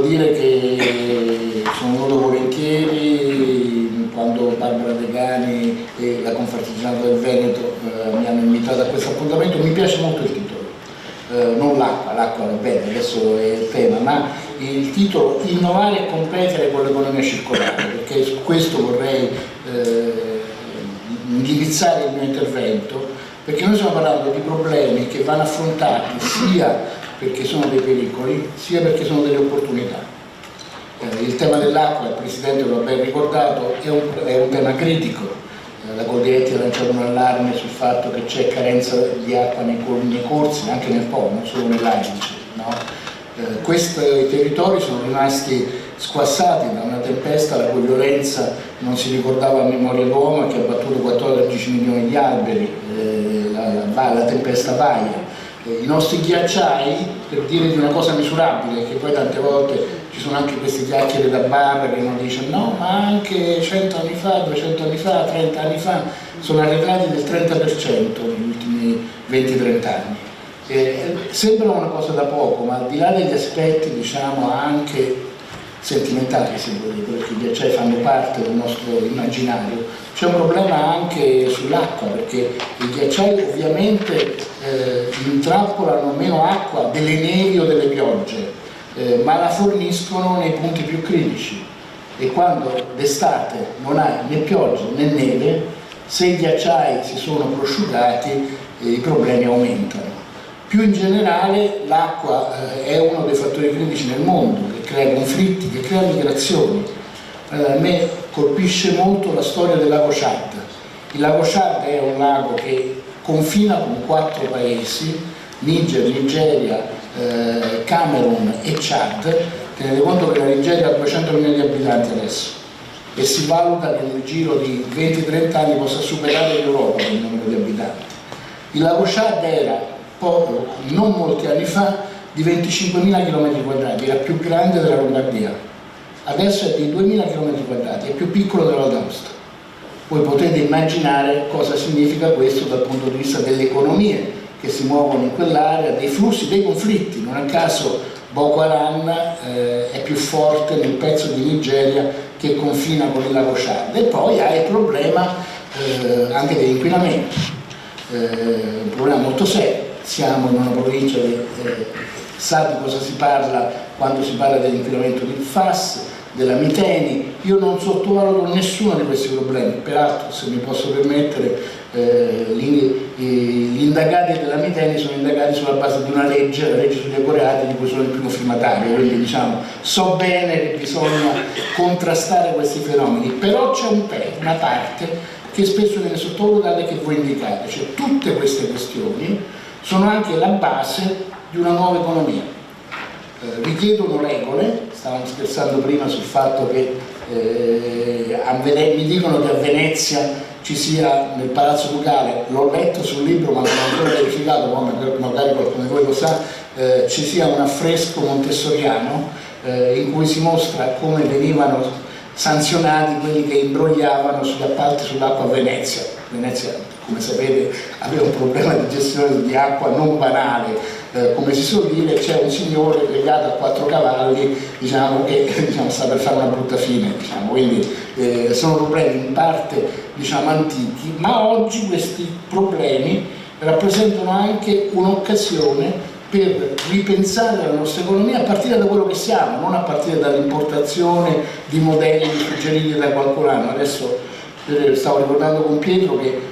dire che sono venuto volentieri quando Barbara Degani e la Confartigianato del Veneto mi hanno invitato a questo appuntamento. Mi piace molto il titolo, non l'acqua va bene, adesso è il tema, ma il titolo Innovare e competere con l'economia circolare, perché su questo vorrei indirizzare il mio intervento, perché noi stiamo parlando di problemi che vanno affrontati sia perché sono dei pericoli, sia perché sono delle opportunità. Il tema dell'acqua, il Presidente lo ha ben ricordato, è un tema critico. La Coldiretti ha lanciato un allarme sul fatto che c'è carenza di acqua nei corsi, anche nel Po, non solo nell'Adige. No? Questi territori sono rimasti squassati da una tempesta la cui violenza non si ricordava a memoria d'uomo, che ha battuto 14 milioni di alberi, la tempesta Vaia. I nostri ghiacciai, per dire di una cosa misurabile, che poi tante volte ci sono anche queste chiacchiere da bar che uno dice no, ma anche 100 anni fa, 200 anni fa, 30 anni fa, sono arretrati del 30% negli ultimi 20-30 anni. Sembra una cosa da poco, ma al di là degli aspetti, diciamo, anche sentimentali, se volete, perché i ghiacciai fanno parte del nostro immaginario, c'è un problema anche sull'acqua, perché i ghiacciai ovviamente intrappolano meno acqua delle nevi o delle piogge, ma la forniscono nei punti più critici, e quando d'estate non hai né pioggia né neve, se i ghiacciai si sono prosciugati i problemi aumentano. Più in generale l'acqua è uno dei fattori critici nel mondo, che crea conflitti, che crea migrazioni. A me colpisce molto la storia del lago Chad. Il lago Chad è un lago che confina con 4 paesi, Niger, Nigeria, Camerun e Chad. Tenete conto che la Nigeria ha 200 milioni di abitanti adesso e si valuta che nel giro di 20-30 anni possa superare l'Europa nel numero di abitanti. Il lago Chad era non molti anni fa di 25.000 km², era più grande della Lombardia, adesso è di 2.000 km², è più piccolo della Val d'Aosta. Voi potete immaginare cosa significa questo dal punto di vista delle economie che si muovono in quell'area, dei flussi, dei conflitti. Non a caso Boko Haram è più forte nel pezzo di Nigeria che confina con il lago Chad, e poi ha il problema anche dell'inquinamento, un problema molto serio. Siamo in una provincia che sa di cosa si parla quando si parla dell'inquinamento del FAS, della Miteni. Io non sottovaluto nessuno di questi problemi, peraltro, se mi posso permettere, gli indagati della Miteni sono indagati sulla base di una legge, la legge sugli ecoreati, di cui sono il primo firmatario, quindi diciamo so bene che bisogna contrastare questi fenomeni, però c'è una parte che spesso viene sottovalutata e che voi indicate, cioè tutte queste questioni sono anche la base di una nuova economia. Richiedono regole, stavamo scherzando prima sul fatto che mi dicono che a Venezia ci sia, nel Palazzo Ducale, l'ho letto sul libro ma non l'ho ancora verificato, magari qualcuno di voi lo sa, ci sia un affresco montessoriano in cui si mostra come venivano sanzionati quelli che imbrogliavano sugli appalti sull'acqua a Venezia. Venezia, come sapete, aveva un problema di gestione di acqua non banale, come si suol dire. C'è un signore legato a 4 cavalli, diciamo, che sta per fare una brutta fine, diciamo. Quindi sono problemi in parte, diciamo, antichi, ma oggi questi problemi rappresentano anche un'occasione per ripensare la nostra economia a partire da quello che siamo, non a partire dall'importazione di modelli suggeriti da qualcun altro. Adesso stavo ricordando con Pietro che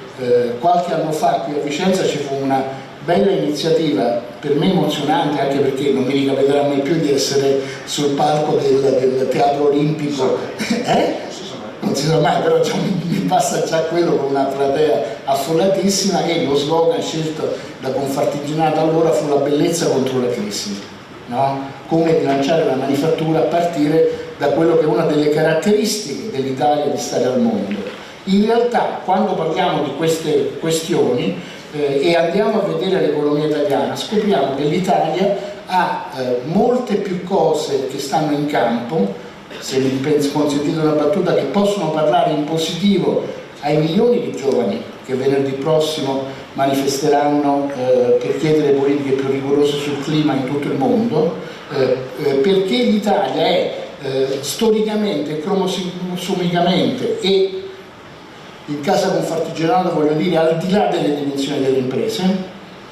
qualche anno fa qui a Vicenza ci fu una bella iniziativa, per me emozionante, anche perché non mi ricapiterà mai più di essere sul palco del Teatro Olimpico. Non si sa mai, però mi passa già quello con una platea affollatissima, e lo slogan scelto da Confartigianato allora fu: la bellezza contro la crisi, no? Come rilanciare la manifattura a partire da quello che è una delle caratteristiche dell'Italia di stare al mondo. In realtà, quando parliamo di queste questioni e andiamo a vedere l'economia italiana, scopriamo che l'Italia ha molte più cose che stanno in campo, se mi consentite una battuta, che possono parlare in positivo ai milioni di giovani che venerdì prossimo manifesteranno per chiedere politiche più rigorose sul clima in tutto il mondo, perché l'Italia è storicamente, cromosomicamente e in casa Confartigianato, voglio dire, al di là delle dimensioni delle imprese,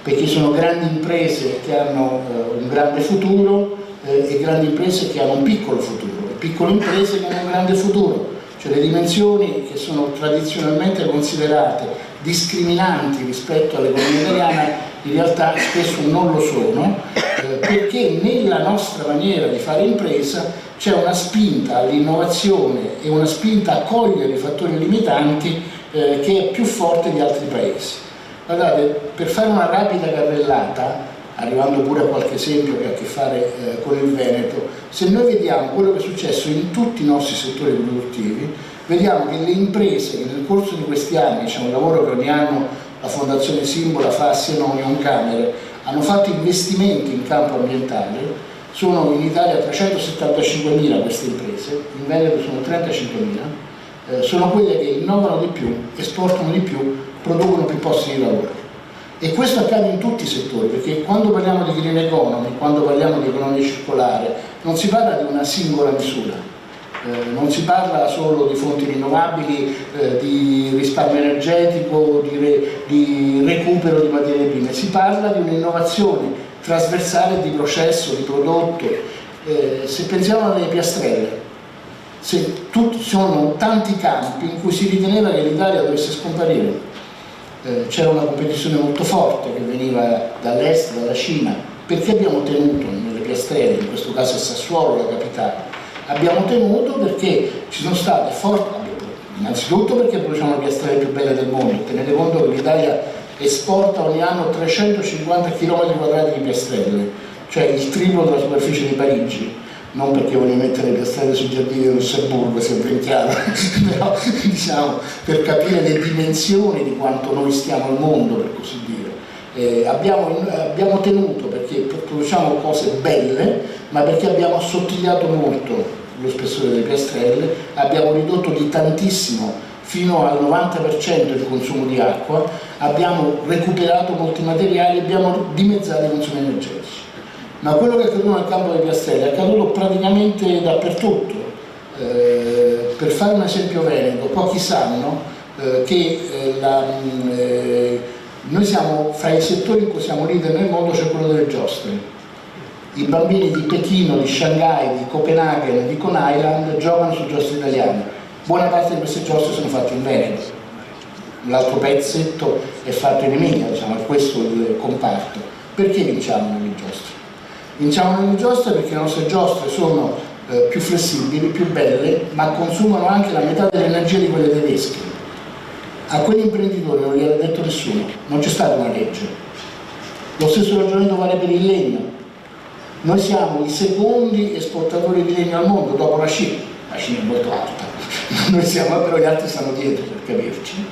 perché sono grandi imprese che hanno un grande futuro e grandi imprese che hanno un piccolo futuro, e piccole imprese che hanno un grande futuro. Cioè le dimensioni che sono tradizionalmente considerate discriminanti rispetto all'economia italiana in realtà spesso non lo sono, perché nella nostra maniera di fare impresa c'è una spinta all'innovazione e una spinta a cogliere i fattori limitanti che è più forte di altri paesi. Guardate, per fare una rapida carrellata, arrivando pure a qualche esempio che ha a che fare con il Veneto, se noi vediamo quello che è successo in tutti i nostri settori produttivi, vediamo che le imprese che nel corso di questi anni, c'è un lavoro che ogni anno la Fondazione Simbola fa assieme a Unioncamere, hanno fatto investimenti in campo ambientale. Sono in Italia 375.000 queste imprese, in Veneto sono 35.000, sono quelle che innovano di più, esportano di più, producono più posti di lavoro. E questo accade in tutti i settori, perché quando parliamo di green economy, quando parliamo di economia circolare, non si parla di una singola misura, non si parla solo di fonti rinnovabili, di risparmio energetico, di recupero di materie prime, si parla di un'innovazione trasversale di processo, di prodotto. Se pensiamo alle piastrelle, sono tanti campi in cui si riteneva che l'Italia dovesse scomparire. C'era una competizione molto forte che veniva dall'est, dalla Cina. Perché abbiamo tenuto nelle piastrelle, in questo caso è Sassuolo la capitale? Abbiamo tenuto perché ci sono state forti, innanzitutto perché produciamo le piastrelle più belle del mondo. Tenete conto che l'Italia esporta ogni anno 350 km² di piastrelle, cioè il triplo della superficie di Parigi. Non perché voglio mettere le piastrelle sui giardini di Lussemburgo, sia ben chiaro, però diciamo per capire le dimensioni di quanto noi stiamo al mondo, per così dire. Abbiamo tenuto perché produciamo cose belle, ma perché abbiamo assottigliato molto lo spessore delle piastrelle, abbiamo ridotto di tantissimo, fino al 90% il consumo di acqua, abbiamo recuperato molti materiali, abbiamo dimezzato i consumi energetici. Ma quello che è accaduto nel campo delle piastrelle è accaduto praticamente dappertutto. Per fare un esempio veneto, pochi sanno che noi siamo fra i settori in cui siamo leader nel mondo, c'è quello delle giostre. I bambini di Pechino, di Shanghai, di Copenaghen, di Coney Island giocano su giostre italiane. Buona parte di queste giostre sono fatte in Veneto. L'altro pezzetto è fatto in Emilia, diciamo, è questo il comparto. Perché vinciamo nelle giostre? Vinciamo nelle giostre perché le nostre giostre sono più flessibili, più belle, ma consumano anche la metà dell'energia di quelle tedesche. A quegli imprenditori non gliel'ha detto nessuno, non c'è stata una legge. Lo stesso ragionamento vale per il legno. Noi siamo i secondi esportatori di legno al mondo dopo la Cina. La Cina è molto alta, noi siamo, però gli altri stanno dietro, per capirci.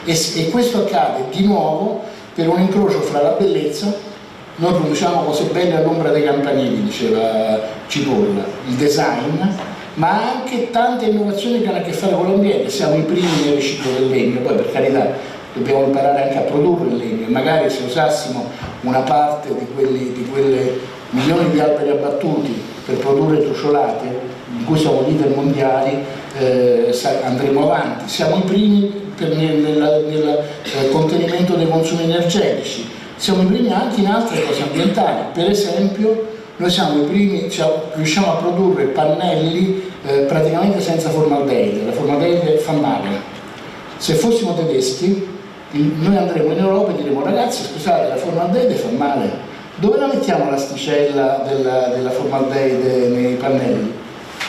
E questo accade di nuovo per un incrocio fra la bellezza. Noi produciamo cose belle all'ombra dei campanili, diceva Cipolla, il design, ma anche tante innovazioni che hanno a che fare con l'ambiente. Siamo i primi nel riciclo del legno, poi per carità dobbiamo imparare anche a produrre il legno, e magari se usassimo una parte di quelle milioni di alberi abbattuti per produrre truciolate, in cui siamo leader mondiali, andremo avanti. Siamo i primi nel contenimento dei consumi energetici. Siamo i primi anche in altre cose ambientali, per esempio noi siamo i primi, riusciamo a produrre pannelli praticamente senza formaldeide. La formaldeide fa male. Se fossimo tedeschi noi andremo in Europa e diremo: ragazzi, scusate, la formaldeide fa male, dove la mettiamo l'asticella della formaldeide nei pannelli?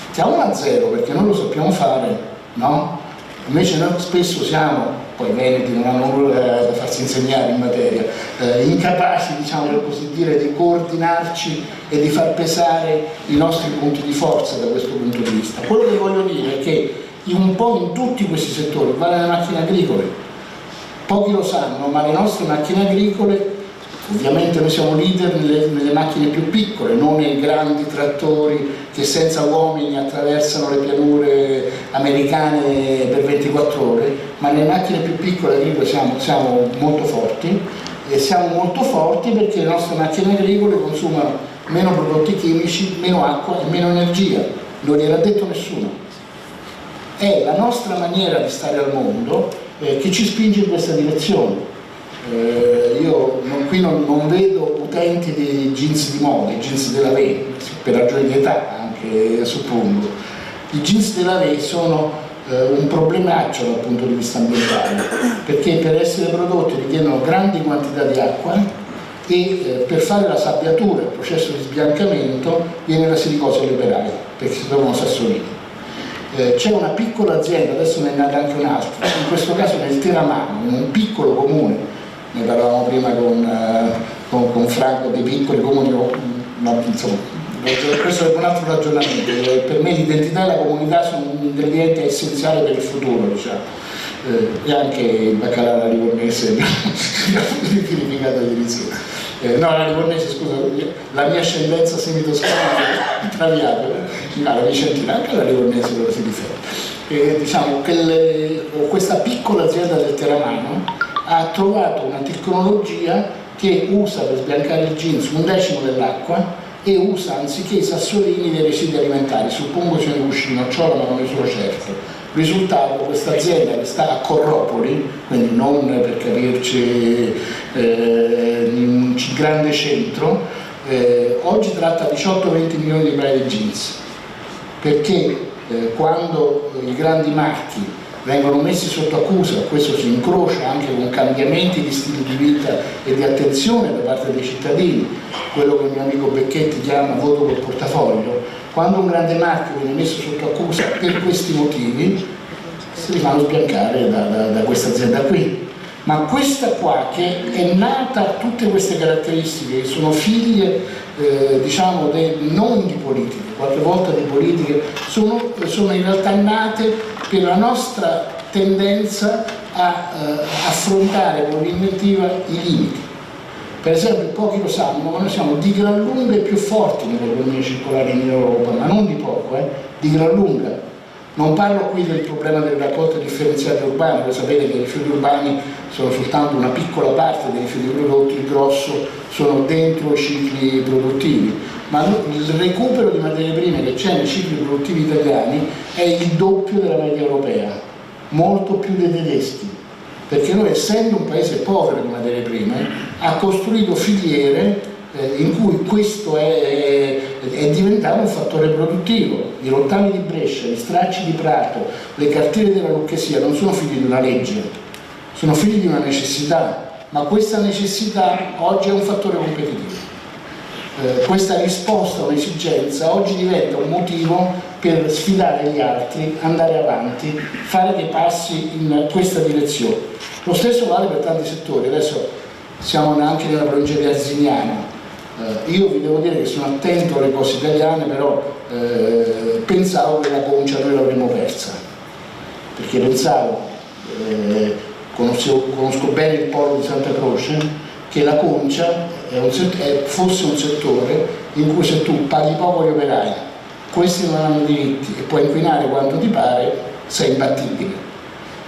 Mettiamola a zero, perché noi lo sappiamo fare, no? Invece noi spesso siamo, poi i veneti non hanno nulla da farsi insegnare in materia, incapaci, diciamo per così dire, di coordinarci e di far pesare i nostri punti di forza da questo punto di vista. Quello che voglio dire è che un po' in tutti questi settori, vale le macchine agricole, pochi lo sanno, ma le nostre macchine agricole, ovviamente noi siamo leader nelle macchine più piccole, non nei grandi trattori che senza uomini attraversano le pianure americane per 24 ore, ma nelle macchine più piccole agricole siamo molto forti, e siamo molto forti perché le nostre macchine agricole consumano meno prodotti chimici, meno acqua e meno energia. Non gliel'ha detto nessuno. È la nostra maniera di stare al mondo che ci spinge in questa direzione. Io qui non vedo utenti di jeans di moda, i jeans della Ve, per ragioni di età anche suppongo. I jeans della Ve sono un problemaccio dal punto di vista ambientale, perché per essere prodotti richiedono grandi quantità di acqua e per fare la sabbiatura, il processo di sbiancamento, viene la silicosi agli operai, perché si trovano sassolini. C'è una piccola azienda, adesso ne è nata anche un'altra, in questo caso nel Teramano, in un piccolo comune, ne parlavamo prima con Franco dei piccoli comuni, ma insomma, questo è un altro ragionamento. Per me l'identità e la comunità sono un ingrediente essenziale per il futuro, diciamo. E anche il baccalà alla Livornese abbiamo verificato ieri sera. No, la Livornese, scusa, la mia ascendenza semitoscana traviata, la Vicentina, anche la Livornese dove si difende. Diciamo che questa piccola azienda del Teramano ha trovato una tecnologia che usa per sbiancare il jeans 1/10 dell'acqua e usa anziché i sassolini dei residui alimentari, suppongo sia un cuscino nocciola ma non ne sono certo. Risultato, questa azienda che sta a Corropoli, quindi non per capirci in un grande centro, oggi tratta 18-20 milioni di paia di jeans, perché quando i grandi marchi vengono messi sotto accusa, questo si incrocia anche con cambiamenti di stile di vita e di attenzione da parte dei cittadini, quello che il mio amico Becchetti chiama voto col portafoglio. Quando un grande marchio viene messo sotto accusa per questi motivi, si fanno sbiancare da questa azienda qui. Ma questa qua, che è nata, tutte queste caratteristiche, che sono figlie diciamo non di politiche, qualche volta di politiche, sono in realtà nate per la nostra tendenza a affrontare con l'inventiva i limiti. Per esempio, pochi lo sanno, ma noi siamo di gran lunga i più forti nell'economia circolare in Europa, ma non di poco, di gran lunga. Non parlo qui del problema delle raccolte differenziate urbane, voi sapete che i rifiuti urbani sono soltanto una piccola parte dei rifiuti prodotti, il grosso sono dentro i cicli produttivi, ma il recupero di materie prime che c'è nei cicli produttivi italiani è il doppio della media europea, molto più dei tedeschi, perché noi, essendo un paese povero di materie prime, ha costruito filiere in cui questo è diventato un fattore produttivo. I rottami di Brescia, gli stracci di Prato, le cartiere della Lucchesia non sono figli di una legge, sono figli di una necessità, ma questa necessità oggi è un fattore competitivo. Questa risposta a un'esigenza oggi diventa un motivo per sfidare gli altri, andare avanti, fare dei passi in questa direzione. Lo stesso vale per tanti settori. Adesso siamo anche nella provincia di Arzignano. Io vi devo dire che sono attento alle cose italiane, però pensavo che la concia noi l'avremmo persa, perché pensavo, conosco bene il polo di Santa Croce, che la concia fosse un settore in cui se tu paghi poco gli operai, questi non hanno diritti e puoi inquinare quanto ti pare, sei imbattibile.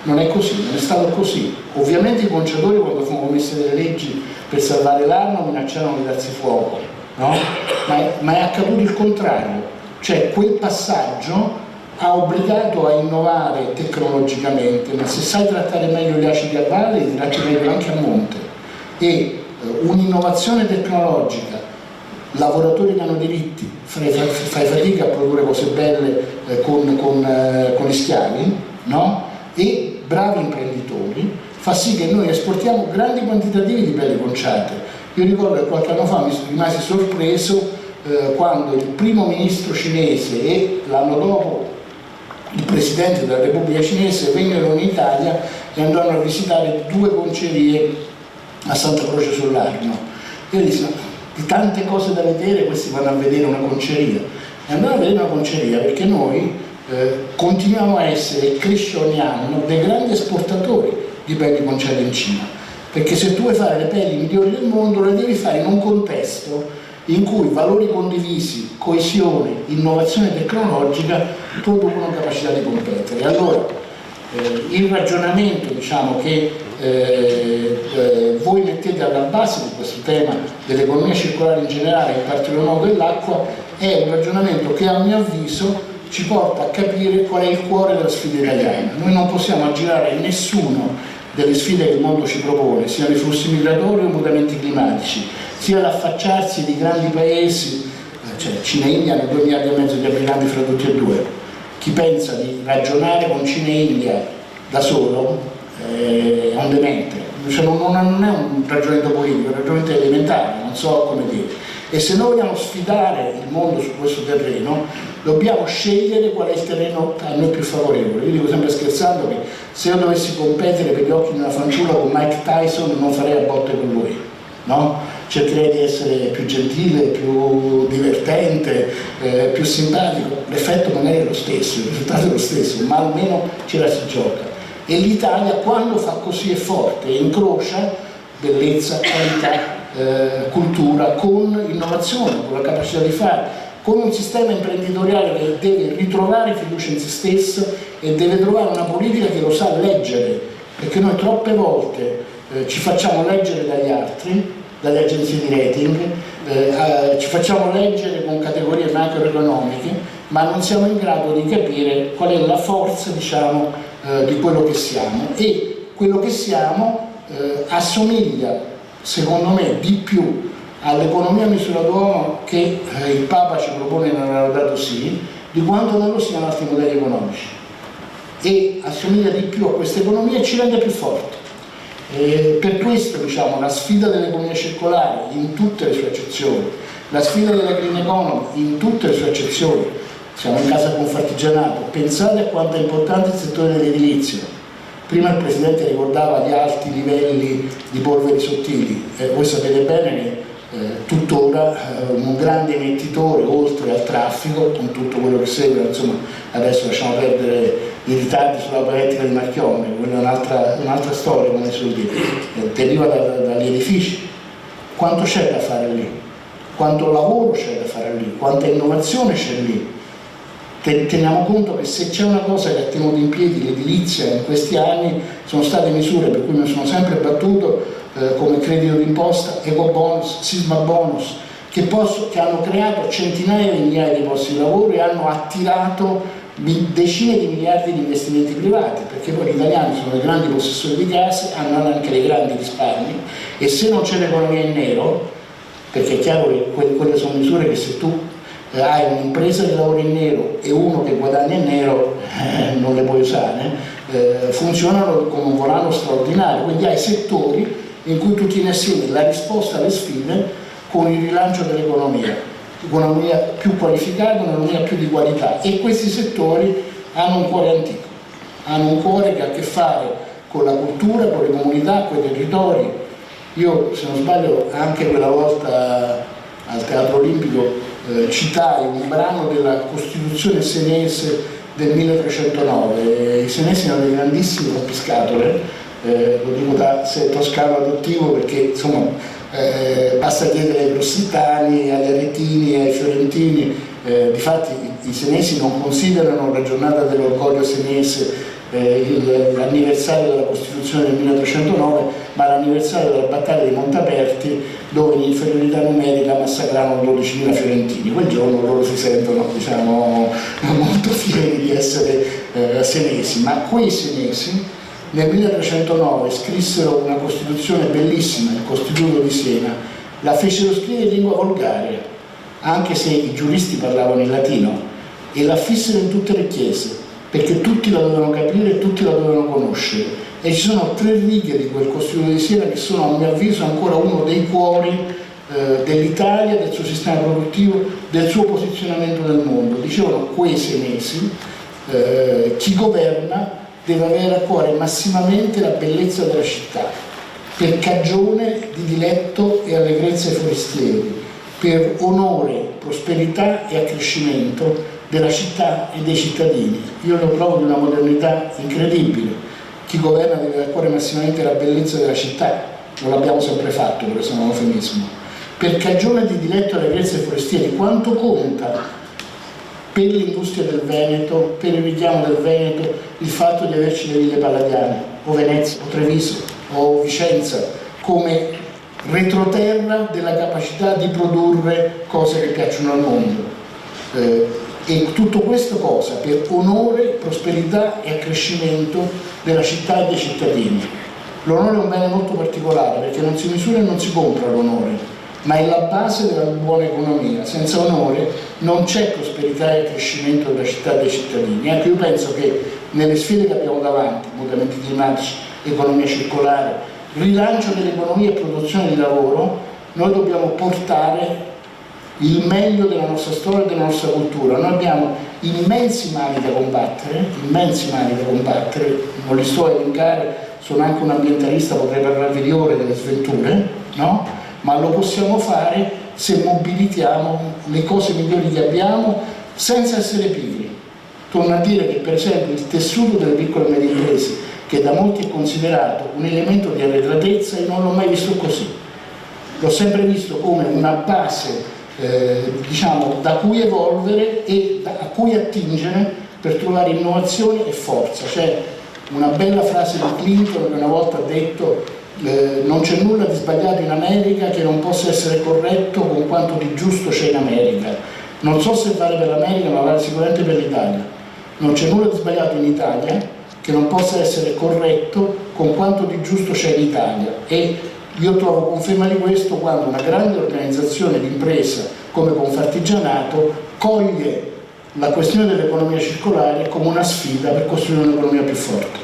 Non è così, non è stato così. Ovviamente i conciatori, quando furono commesse delle leggi per salvare l'arno, minacciarono di darsi fuoco, no? Ma è accaduto il contrario, cioè quel passaggio ha obbligato a innovare tecnologicamente, ma se sai trattare meglio gli acidi a valle, li tratti meglio anche a monte. E un'innovazione tecnologica, lavoratori che hanno diritti, fai fatica a produrre cose belle con gli schiavi, no? E bravi imprenditori, fa sì che noi esportiamo grandi quantitativi di pelle conciate. Io ricordo che qualche anno fa mi rimasi sorpreso quando il primo ministro cinese e l'anno dopo il presidente della Repubblica Cinese vennero in Italia e andarono a visitare 2 concerie a Santa Croce sull'Arno. Io dissi, di tante cose da vedere, questi vanno a vedere una conceria. E andavano a vedere una conceria perché noi continuiamo a essere e cresce ogni anno dei grandi esportatori di pelli conciate in Cina, perché se tu vuoi fare le pelli migliori del mondo le devi fare in un contesto in cui valori condivisi, coesione, innovazione tecnologica producono capacità di competere. Allora Il ragionamento, diciamo, che voi mettete alla base di questo tema dell'economia circolare in generale, in particolar modo dell'acqua, è un ragionamento che a mio avviso ci porta a capire qual è il cuore della sfida italiana. Noi non possiamo aggirare nessuno delle sfide che il mondo ci propone, siano i flussi migratori o i mutamenti climatici, sia l'affacciarsi di grandi paesi, cioè Cina e India hanno 2,5 miliardi di abitanti fra tutti e due. Chi pensa di ragionare con Cina e India da solo è un demente, cioè non è un ragionamento politico, è un ragionamento elementare, non so come dire. E se noi vogliamo sfidare il mondo su questo terreno, dobbiamo scegliere qual è il terreno a noi più favorevole. Io dico sempre scherzando che se io dovessi competere per gli occhi di una fanciulla con Mike Tyson non farei a botte con lui, no? Cercherei di essere più gentile, più divertente, più simpatico. L'effetto magari è lo stesso, il risultato è lo stesso, ma almeno ce la si gioca. E l'Italia, quando fa così, è forte, incrocia bellezza, qualità, cultura con innovazione, con la capacità di fare, con un sistema imprenditoriale che deve ritrovare fiducia in se stesso e deve trovare una politica che lo sa leggere, perché noi troppe volte ci facciamo leggere dagli altri, dalle agenzie di rating, ci facciamo leggere con categorie macroeconomiche, ma non siamo in grado di capire qual è la forza, diciamo, di quello che siamo, e quello che siamo assomiglia, secondo me, di più all'economia a misura d'uomo che il Papa ci propone nella Laudato Si, di quanto non lo siano altri modelli economici, e assomiglia di più a questa economia e ci rende più forti. Per questo, diciamo, la sfida dell'economia circolare in tutte le sue accezioni, la sfida della green economy in tutte le sue accezioni, siamo in casa Confartigianato, pensate a quanto è importante il settore dell'edilizia. Prima il Presidente ricordava gli alti livelli di polveri sottili, voi sapete bene che tuttora un grande emettitore, oltre al traffico, con tutto quello che segue, insomma, adesso lasciamo perdere i ritardi sulla palettica di Marchionne, quella è un'altra storia, come si vuol dire, deriva dagli edifici. Quanto c'è da fare lì? Quanto lavoro c'è da fare lì? Quanta innovazione c'è lì? Teniamo conto che se c'è una cosa che ha tenuto in piedi l'edilizia in questi anni sono state misure per cui mi sono sempre battuto, come credito d'imposta, ecobonus, sisma bonus, che hanno creato centinaia di migliaia di posti di lavoro e hanno attirato decine di miliardi di investimenti privati, perché poi gli italiani sono dei grandi possessori di case, hanno anche dei grandi risparmi, e se non c'è l'economia in nero, perché è chiaro che quelle sono misure che se tu hai un'impresa che lavora in nero e uno che guadagna in nero, non le puoi usare, funzionano come un volano straordinario, quindi hai settori in cui tu tieni assieme la risposta alle sfide con il rilancio dell'economia, un'economia più qualificata, un'economia più di qualità, e questi settori hanno un cuore antico, hanno un cuore che ha a che fare con la cultura, con le comunità, con i territori. Io, se non sbaglio, anche quella volta al Teatro Olimpico citai un brano della Costituzione senese del 1309. I senesi erano dei grandissimi rompiscatole, lo dico da toscano adottivo, perché insomma basta chiedere ai grossitani, agli aretini, ai fiorentini. Difatti i senesi non considerano la giornata dell'orgoglio senese l'anniversario della Costituzione del 1309, ma l'anniversario della battaglia di Montaperti, dove in inferiorità numerica massacrarono 12.000 fiorentini. Quel giorno loro si sentono, diciamo, molto fieri di essere senesi, ma quei senesi nel 1309 scrissero una Costituzione bellissima, il Costituto di Siena, la fecero scrivere in lingua volgare, anche se i giuristi parlavano in latino, e la fissero in tutte le chiese, perché tutti la dovevano capire e tutti la dovevano conoscere. E ci sono 3 righe di quel Costituto di Siena che sono, a mio avviso, ancora uno dei cuori dell'Italia, del suo sistema produttivo, del suo posizionamento nel mondo. Dicevano quei senesi, chi governa deve avere a cuore massimamente la bellezza della città, per cagione di diletto e allegrezza ai forestieri, per onore, prosperità e accrescimento della città e dei cittadini. Io lo trovo di una modernità incredibile. Chi governa deve avere a cuore massimamente la bellezza della città, non l'abbiamo sempre fatto, questo è un eufemismo. Per cagione di diletto e allegrezza ai forestieri, quanto conta per l'industria del Veneto, per il richiamo del Veneto, il fatto di averci le ville palladiane, o Venezia, o Treviso, o Vicenza, come retroterra della capacità di produrre cose che piacciono al mondo. E tutto questo cosa? Per onore, prosperità e accrescimento della città e dei cittadini. L'onore è un bene molto particolare perché non si misura e non si compra l'onore, ma è la base della buona economia. Senza onore non c'è prosperità e accrescimento della città e dei cittadini. Anche io penso che nelle sfide che abbiamo davanti, mutamenti climatici, economia circolare, rilancio dell'economia e produzione di lavoro, noi dobbiamo portare il meglio della nostra storia e della nostra cultura. Noi abbiamo immensi mali da combattere, non li sto a elencare, sono anche un ambientalista, potrei parlarvi di ore delle sventure, no? Ma lo possiamo fare se mobilitiamo le cose migliori che abbiamo senza essere pigri. Torno a dire che per esempio il tessuto delle piccole e medie imprese, che da molti è considerato un elemento di arretratezza, io non l'ho mai visto così. L'ho sempre visto come una base diciamo, da cui evolvere e a cui attingere per trovare innovazione e forza. C'è una bella frase di Clinton che una volta ha detto: non c'è nulla di sbagliato in America che non possa essere corretto con quanto di giusto c'è in America. Non so se vale per l'America, ma vale sicuramente per l'Italia. Non c'è nulla di sbagliato in Italia che non possa essere corretto con quanto di giusto c'è in Italia. E io trovo conferma di questo quando una grande organizzazione di impresa come Confartigianato coglie la questione dell'economia circolare come una sfida per costruire un'economia più forte.